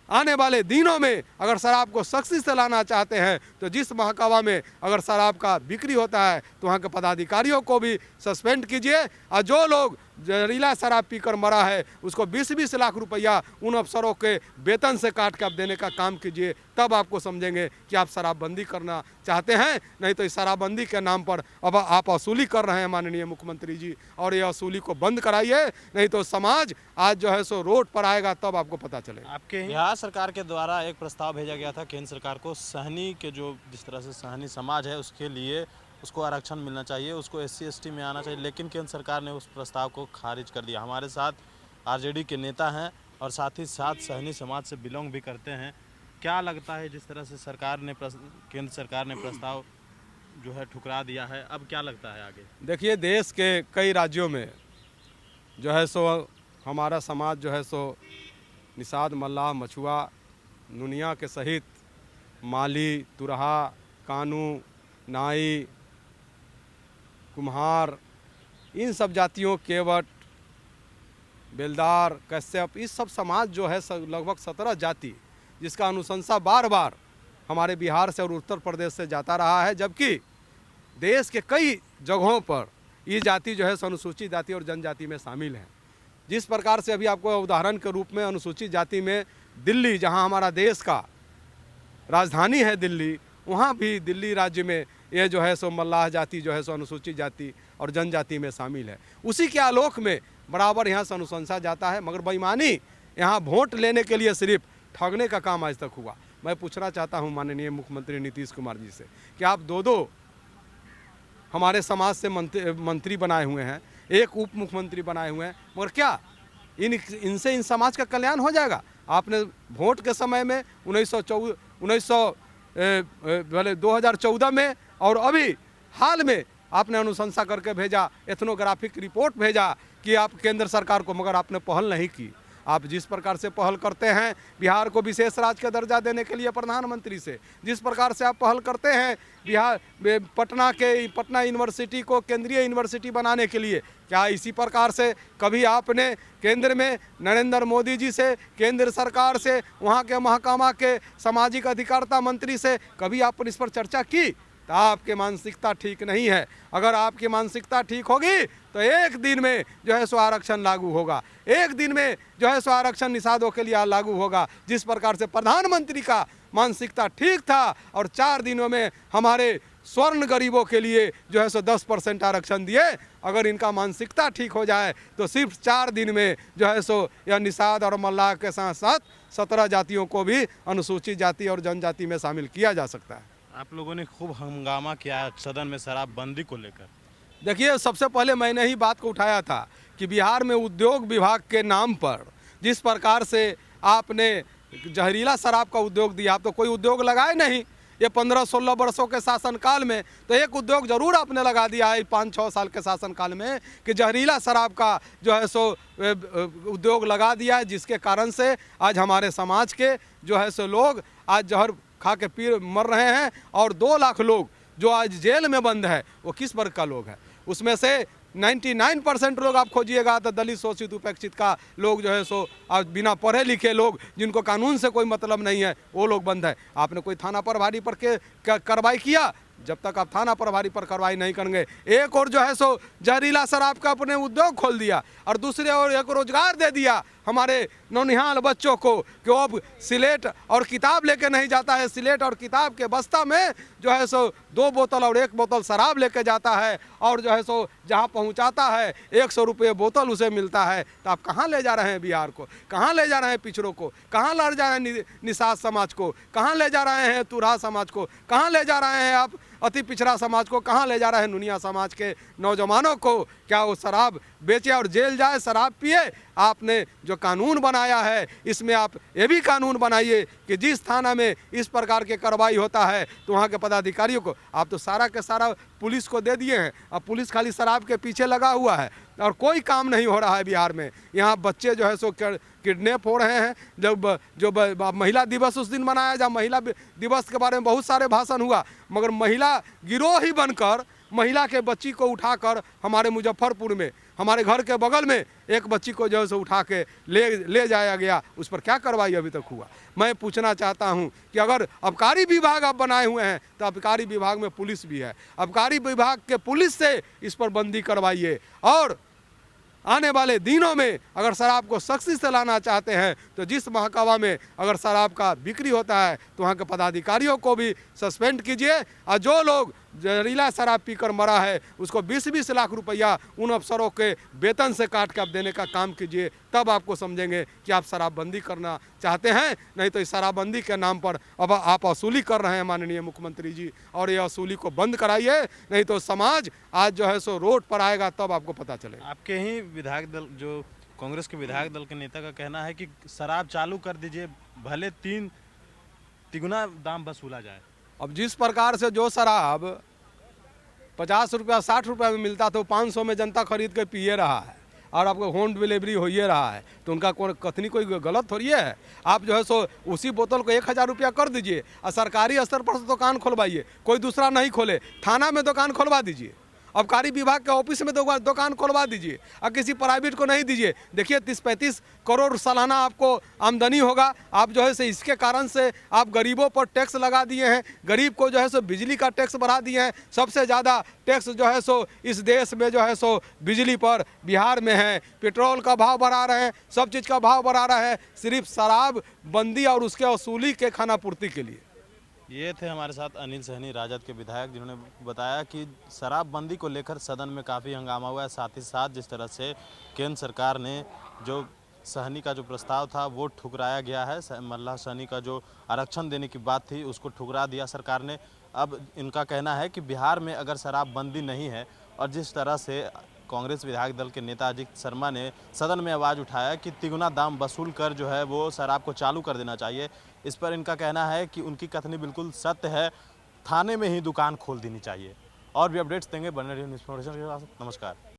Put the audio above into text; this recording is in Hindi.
आने वाले दिनों में अगर शराब को सख्ती से लाना चाहते हैं तो जिस महकमा में अगर शराब का बिक्री होता है तो वहाँ के पदाधिकारियों को भी सस्पेंड कीजिए, और जो लोग जहरीला शराब पीकर मरा है उसको 20-20 लाख रुपया उन अफसरों के वेतन से काट के आप देने का काम कीजिए, तब आपको समझेंगे कि आप शराबबंदी करना चाहते हैं। नहीं तो इस शराबबंदी के नाम पर अब आप वसूली कर रहे हैं माननीय मुख्यमंत्री जी, और ये वसूली को बंद कराइए, नहीं तो समाज आज जो है सो रोड पर आएगा, तब आपको पता चलेगा। आपके बिहार सरकार के द्वारा एक प्रस्ताव भेजा गया था केंद्र सरकार को, सहनी के जो जिस तरह से सहनी समाज है उसके लिए उसको आरक्षण मिलना चाहिए, उसको SC ST में आना चाहिए, लेकिन केंद्र सरकार ने उस प्रस्ताव को खारिज कर दिया। हमारे साथ RJD के नेता हैं और साथ ही साथ सहनी समाज से बिलोंग भी करते हैं। क्या लगता है जिस तरह से केंद्र सरकार ने प्रस्ताव जो है ठुकरा दिया है, अब क्या लगता है आगे? देखिए, देश के कई राज्यों में जो है सो हमारा समाज जो है सो निषाद, मल्लाह, मछुआ, नुनिया के सहित माली, तुरहा, कानू, नाई, कुम्हार, इन सब जातियों, केवट, बेलदार, कश्यप, इस सब समाज जो है लगभग 17 जाति जिसका अनुशंसा बार बार हमारे बिहार से और उत्तर प्रदेश से जाता रहा है, जबकि देश के कई जगहों पर ये जाति जो है अनुसूचित जाति और जनजाति में शामिल है। जिस प्रकार से अभी आपको उदाहरण के रूप में अनुसूचित जाति में दिल्ली, जहां हमारा देश का राजधानी है दिल्ली, वहाँ भी दिल्ली राज्य में ये जो है सो मल्लाह जाति जो है सो अनुसूचित जाति और जनजाति में शामिल है। उसी के आलोक में बराबर यहाँ से अनुशंसा जाता है, मगर बेईमानी यहाँ वोट लेने के लिए सिर्फ ठगने का काम आज तक हुआ। मैं पूछना चाहता हूँ माननीय मुख्यमंत्री नीतीश कुमार जी से कि आप दो हमारे समाज से मंत्री बनाए हुए हैं, एक उप मुख्यमंत्री बनाए हुए हैं, मगर क्या इनसे इन समाज का कल्याण हो जाएगा? आपने वोट के समय में 2014 में और अभी हाल में आपने अनुशंसा करके भेजा, एथनोग्राफिक रिपोर्ट भेजा कि आप केंद्र सरकार को, मगर आपने पहल नहीं की। आप जिस प्रकार से पहल करते हैं बिहार को विशेष राज्य का दर्जा देने के लिए प्रधानमंत्री से, जिस प्रकार से आप पहल करते हैं बिहार पटना यूनिवर्सिटी को केंद्रीय यूनिवर्सिटी बनाने के लिए, क्या इसी प्रकार से कभी आपने केंद्र में नरेंद्र मोदी जी से, केंद्र सरकार से, वहाँ के महकमा के सामाजिक अधिकारिता मंत्री से कभी आपने इस पर चर्चा की? तो आपकी मानसिकता ठीक नहीं है। अगर आपकी मानसिकता ठीक होगी तो एक दिन में जो है सो आरक्षण लागू होगा, एक दिन में जो है सो आरक्षण निषादों के लिए लागू होगा। जिस प्रकार से प्रधानमंत्री का मानसिकता ठीक था और 4 दिनों में हमारे स्वर्ण गरीबों के लिए जो है सो 10% आरक्षण दिए, अगर इनका मानसिकता ठीक हो जाए तो सिर्फ 4 दिन में जो है सो यह निषाद और मल्लाह के साथ साथ 17 जातियों को भी अनुसूचित जाति और जनजाति में शामिल किया जा सकता है। आप लोगों ने खूब हंगामा किया सदन में शराबबंदी को लेकर। देखिए, सबसे पहले मैंने ही बात को उठाया था कि बिहार में उद्योग विभाग के नाम पर जिस प्रकार से आपने जहरीला शराब का उद्योग दिया, आप तो कोई उद्योग लगाए नहीं। ये 15-16 वर्षों के शासनकाल में तो एक उद्योग जरूर आपने लगा दिया है 5-6 साल के शासनकाल में कि जहरीला शराब का जो है सो उद्योग लगा दिया है, जिसके कारण से आज हमारे समाज के जो है सो लोग आज जहर खा के पी मर रहे हैं, और 2 लाख लोग जो आज जेल में बंद है वो किस वर्ग का लोग है? उसमें से 99% लोग आप खोजिएगा तो दलित, शोषित, उपेक्षित का लोग जो है सो आज बिना पढ़े लिखे लोग, जिनको कानून से कोई मतलब नहीं है, वो लोग बंद है। आपने कोई थाना प्रभारी पर के कार्रवाई किया? जब तक आप थाना प्रभारी पर कार्रवाई नहीं करेंगे, एक और जो है सो जहरीला शराब का अपने उद्योग खोल दिया और दूसरे और एक रोजगार दे दिया हमारे नौनिहाल बच्चों को कि वो अब सिलेट और किताब लेके नहीं जाता है, सिलेट और किताब के बस्ता में जो है सो 2 बोतल और 1 बोतल शराब लेके जाता है, और जो है सो जहाँ पहुँचाता है 100 रुपये बोतल उसे मिलता है। तो आप कहाँ ले जा रहे हैं बिहार को? कहाँ ले जा रहे हैं पिछड़ों को? कहाँ ले जा रहे हैं निषाद समाज को? कहाँ ले जा रहे हैं तुरहा समाज को? कहाँ ले जा रहे हैं आप अति पिछड़ा समाज को? कहाँ ले जा रहे हैं नुनिया समाज के नौजवानों को? क्या वो शराब बेचे और जेल जाए, शराब पिए? आपने जो कानून बनाया है इसमें आप ये भी कानून बनाइए कि जिस थाना में इस प्रकार के कार्रवाई होता है तो वहाँ के पदाधिकारियों को, आप तो सारा के सारा पुलिस को दे दिए हैं। अब पुलिस खाली शराब के पीछे लगा हुआ है और कोई काम नहीं हो रहा है बिहार में। यहाँ बच्चे जो है सो किडनैप हो रहे हैं। जो महिला दिवस उस दिन मनाया, जब महिला दिवस के बारे में बहुत सारे भाषण हुआ, मगर महिला गिरोह ही बनकर महिला के बच्ची को उठाकर हमारे मुजफ्फरपुर में हमारे घर के बगल में एक बच्ची को जो है सो उठा के ले जाया गया, उस पर क्या कार्रवाई अभी तक हुआ। मैं पूछना चाहता हूं कि अगर आबकारी विभाग आप बनाए हुए हैं तो आबकारी विभाग में पुलिस भी है, आबकारी विभाग के पुलिस से इस पर बंदी करवाइए। और आने वाले दिनों में अगर शराब को सख्ती से लाना चाहते हैं तो जिस महकमा में अगर शराब का बिक्री होता है तो वहाँ के पदाधिकारियों को भी सस्पेंड कीजिए, और जो लोग जहरीला शराब पीकर मरा है उसको 20-20 लाख रुपया उन अफसरों के वेतन से काट के आप देने का काम कीजिए। तब आपको समझेंगे कि आप शराबबंदी करना चाहते हैं। नहीं तो इस शराबबंदी के नाम पर अब आप वसूली कर रहे हैं माननीय मुख्यमंत्री जी, और ये वसूली को बंद कराइए, नहीं तो समाज आज जो है सो रोड पर आएगा, तब आपको पता चलेगा। आपके ही विधायक दल, जो कांग्रेस के विधायक दल के नेता का कहना है कि शराब चालू कर दीजिए, भले तिगुना दाम वसूला जाए। अब जिस प्रकार से जो शराब 50 रुपया 60 रुपया में मिलता तो 500 में जनता खरीद के पिए रहा है, और आपको होम डिलीवरी हो ही रहा है, तो उनका कथनी कोई गलत थोड़ी है। आप जो है सो उसी बोतल को 1000 रुपया कर दीजिए और सरकारी स्तर पर दुकान खोलवाइए, कोई दूसरा नहीं खोले, थाना में दुकान खोलवा दीजिए, आबकारी विभाग के ऑफिस में दुकान खोलवा दीजिए, और किसी प्राइवेट को नहीं दीजिए। देखिए 30-35 करोड़ सालाना आपको आमदनी होगा। आप जो है सो इसके कारण से आप गरीबों पर टैक्स लगा दिए हैं, गरीब को जो है सो बिजली का टैक्स बढ़ा दिए हैं। सबसे ज़्यादा टैक्स जो है सो इस देश में जो है सो बिजली पर बिहार में है। पेट्रोल का भाव बढ़ा रहे हैं, सब चीज़ का भाव बढ़ा रहा है, सिर्फ शराब बंदी और उसके वसूली के खानापूर्ति के लिए। ये थे हमारे साथ अनिल सहनी, राजद के विधायक, जिन्होंने बताया कि शराबबंदी को लेकर सदन में काफ़ी हंगामा हुआ है। साथ ही साथ जिस तरह से केंद्र सरकार ने जो सहनी का जो प्रस्ताव था वो ठुकराया गया है, मल्लाह सहनी का जो आरक्षण देने की बात थी उसको ठुकरा दिया सरकार ने। अब इनका कहना है कि बिहार में अगर शराबबंदी नहीं है, और जिस तरह से कांग्रेस विधायक दल के नेता अजित शर्मा ने सदन में आवाज़ उठाया कि तिगुना दाम वसूल कर जो है वो शराब को चालू कर देना चाहिए, इस पर इनका कहना है कि उनकी कथनी बिल्कुल सत्य है, थाने में ही दुकान खोल देनी चाहिए। और भी अपडेट्स देंगे, बने रहिए न्यूज़ इंफॉर्मेशन के साथ। नमस्कार।